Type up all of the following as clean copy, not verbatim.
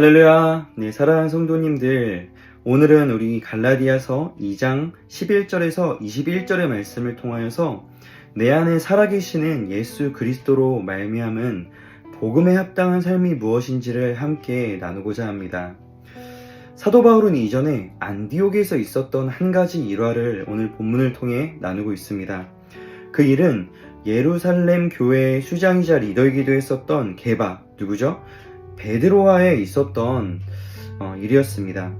할렐루야. 네, 사랑하는 성도님들, 오늘은 우리 갈라디아서 2장 11절에서 21절의 말씀을 통하여서 내 안에 살아계시는 예수 그리스도로 말미암은 복음에 합당한 삶이 무엇인지를 함께 나누고자 합니다. 사도 바울은 이전에 안디옥에서 있었던 한 가지 일화를 오늘 본문을 통해 나누고 있습니다. 그 일은 예루살렘 교회의 수장이자 리더이기도 했었던 게바, 누구죠? 베드로와에 있었던 일이었습니다.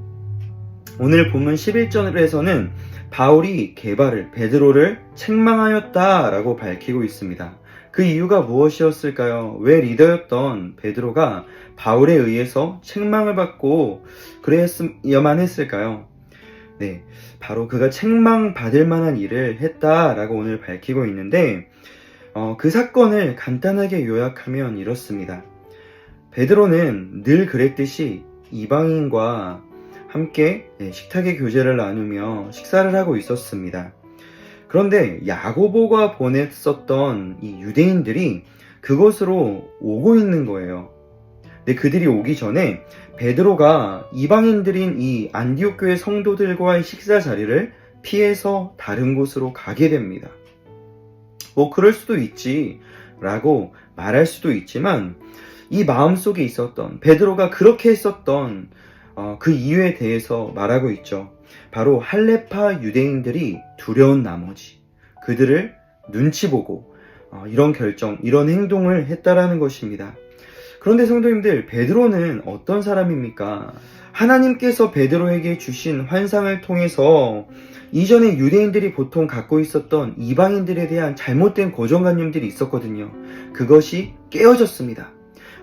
오늘 본문 11절에서는 바울이 게바를, 베드로를 책망하였다라고 밝히고 있습니다. 그 이유가 무엇이었을까요? 왜 리더였던 베드로가 바울에 의해서 책망을 받고 그랬어야만 했을까요? 네, 바로 그가 책망받을 만한 일을 했다라고 오늘 밝히고 있는데 그 사건을 간단하게 요약하면 이렇습니다. 베드로는 늘 그랬듯이 이방인과 함께 식탁의 교제를 나누며 식사를 하고 있었습니다. 그런데 야고보가 보냈었던 이 유대인들이 그곳으로 오고 있는 거예요. 근데 그들이 오기 전에 베드로가 이방인들인 이 안디옥 교회 성도들과의 식사 자리를 피해서 다른 곳으로 가게 됩니다. 그럴 수도 있지 라고 말할 수도 있지만 이 마음속에 있었던, 베드로가 그렇게 했었던 그 이유에 대해서 말하고 있죠. 바로 할레파 유대인들이 두려운 나머지 그들을 눈치 보고 이런 결정, 이런 행동을 했다라는 것입니다. 그런데 성도님들, 베드로는 어떤 사람입니까? 하나님께서 베드로에게 주신 환상을 통해서 이전에 유대인들이 보통 갖고 있었던 이방인들에 대한 잘못된 고정관념들이 있었거든요. 그것이 깨어졌습니다.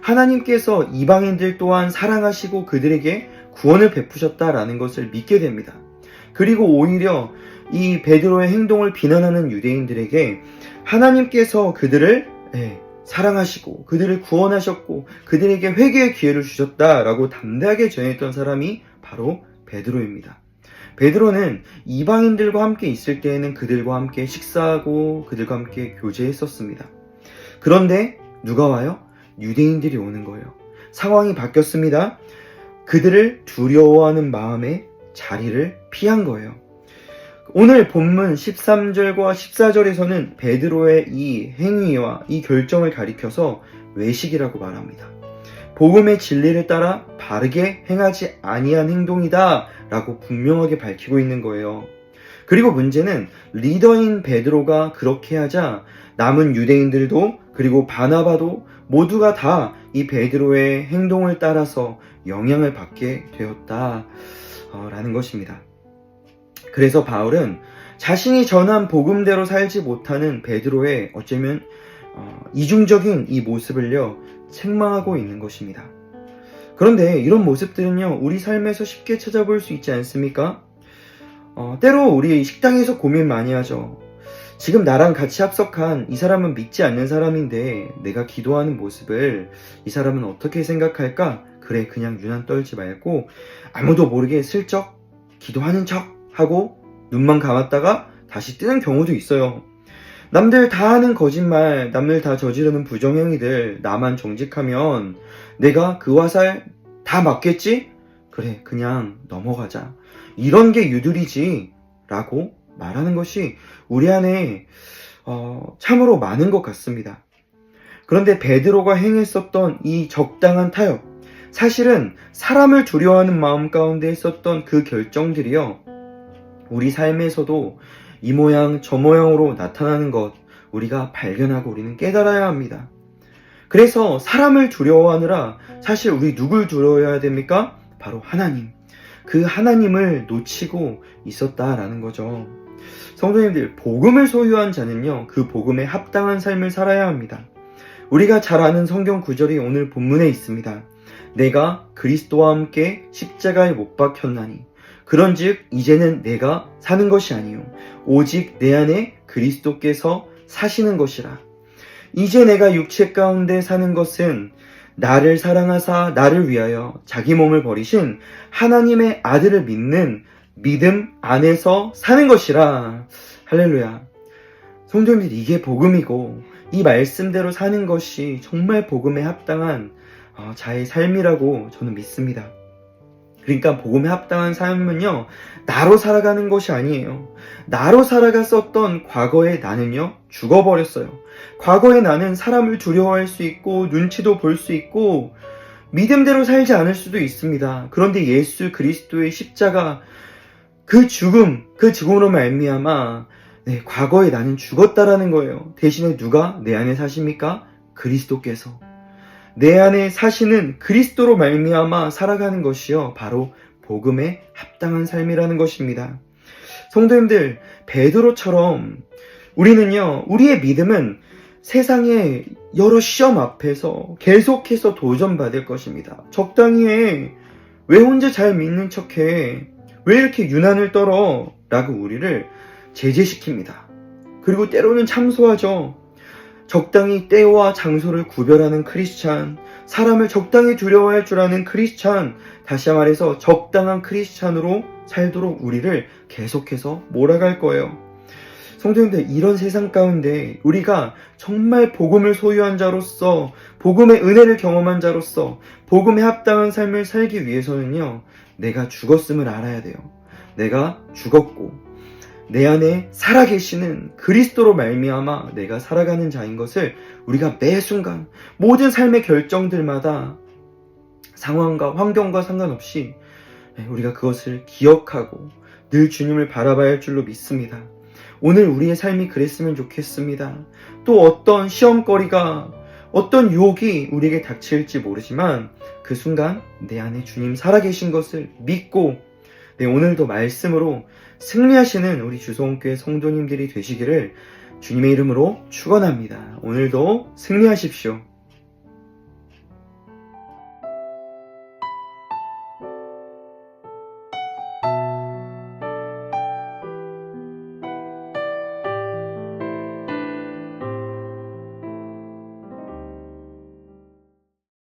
하나님께서 이방인들 또한 사랑하시고 그들에게 구원을 베푸셨다라는 것을 믿게 됩니다. 그리고 오히려 이 베드로의 행동을 비난하는 유대인들에게 하나님께서 그들을 사랑하시고 그들을 구원하셨고 그들에게 회개의 기회를 주셨다라고 담대하게 전했던 사람이 바로 베드로입니다. 베드로는 이방인들과 함께 있을 때에는 그들과 함께 식사하고 그들과 함께 교제했었습니다. 그런데 누가 와요? 유대인들이 오는 거예요. 상황이 바뀌었습니다. 그들을 두려워하는 마음에 자리를 피한 거예요. 오늘 본문 13절과 14절에서는 베드로의 이 행위와 이 결정을 가리켜서 외식이라고 말합니다. 복음의 진리를 따라 바르게 행하지 아니한 행동이다 라고 분명하게 밝히고 있는 거예요. 그리고 문제는 리더인 베드로가 그렇게 하자 남은 유대인들도 그리고 바나바도 모두가 다 이 베드로의 행동을 따라서 영향을 받게 되었다라는 것입니다. 그래서 바울은 자신이 전한 복음대로 살지 못하는 베드로의 어쩌면 이중적인 이 모습을요 책망하고 있는 것입니다. 그런데 이런 모습들은요 우리 삶에서 쉽게 찾아볼 수 있지 않습니까? 때로 우리 식당에서 고민 많이 하죠. 지금 나랑 같이 합석한 이 사람은 믿지 않는 사람인데 내가 기도하는 모습을 이 사람은 어떻게 생각할까? 그래, 그냥 유난 떨지 말고 아무도 모르게 슬쩍 기도하는 척 하고 눈만 감았다가 다시 뜨는 경우도 있어요. 남들 다 하는 거짓말, 남들 다 저지르는 부정행위들 나만 정직하면 내가 그 화살 다 맞겠지? 그래, 그냥 넘어가자. 이런 게 유들이지 라고 말하는 것이 우리 안에 참으로 많은 것 같습니다. 그런데 베드로가 행했었던 이 적당한 타협, 사실은 사람을 두려워하는 마음 가운데 있었던 그 결정들이요 우리 삶에서도 이 모양 저 모양으로 나타나는 것 우리가 발견하고 우리는 깨달아야 합니다. 그래서 사람을 두려워하느라 사실 우리 누굴 두려워해야 됩니까? 바로 하나님. 그 하나님을 놓치고 있었다라는 거죠. 성도님들, 복음을 소유한 자는요 그 복음에 합당한 삶을 살아야 합니다. 우리가 잘 아는 성경 구절이 오늘 본문에 있습니다. 내가 그리스도와 함께 십자가에 못 박혔나니 그런즉 이제는 내가 사는 것이 아니요 오직 내 안에 그리스도께서 사시는 것이라. 이제 내가 육체 가운데 사는 것은 나를 사랑하사 나를 위하여 자기 몸을 버리신 하나님의 아들을 믿는 믿음 안에서 사는 것이라. 할렐루야. 성도님들, 이게 복음이고 이 말씀대로 사는 것이 정말 복음에 합당한 자의 삶이라고 저는 믿습니다. 그러니까 복음에 합당한 삶은요, 나로 살아가는 것이 아니에요. 나로 살아갔었던 과거의 나는요, 죽어버렸어요. 과거의 나는 사람을 두려워할 수 있고 눈치도 볼 수 있고 믿음대로 살지 않을 수도 있습니다. 그런데 예수 그리스도의 십자가 그 죽음으로 말미암아 과거의 나는 죽었다라는 거예요. 대신에 누가 내 안에 사십니까? 그리스도께서. 내 안에 사시는 그리스도로 말미암아 살아가는 것이요, 바로 복음에 합당한 삶이라는 것입니다. 성도님들, 베드로처럼 우리는요, 우리의 믿음은 세상의 여러 시험 앞에서 계속해서 도전받을 것입니다. 적당히 해. 왜 혼자 잘 믿는 척해? 왜 이렇게 유난을 떨어? 라고 우리를 제재시킵니다. 그리고 때로는 참소하죠. 적당히 때와 장소를 구별하는 크리스찬, 사람을 적당히 두려워할 줄 아는 크리스찬, 다시 말해서 적당한 크리스찬으로 살도록 우리를 계속해서 몰아갈 거예요. 성도님들, 이런 세상 가운데 우리가 정말 복음을 소유한 자로서, 복음의 은혜를 경험한 자로서 복음에 합당한 삶을 살기 위해서는요, 내가 죽었음을 알아야 돼요. 내가 죽었고 내 안에 살아계시는 그리스도로 말미암아 내가 살아가는 자인 것을 우리가 매 순간 모든 삶의 결정들마다 상황과 환경과 상관없이 우리가 그것을 기억하고 늘 주님을 바라봐야 할 줄로 믿습니다. 오늘 우리의 삶이 그랬으면 좋겠습니다. 또 어떤 시험거리가, 어떤 유혹이 우리에게 닥칠지 모르지만 그 순간 내 안에 주님 살아계신 것을 믿고 오늘도 말씀으로 승리하시는 우리 주소원교회 성도님들이 되시기를 주님의 이름으로 축원합니다. 오늘도 승리하십시오.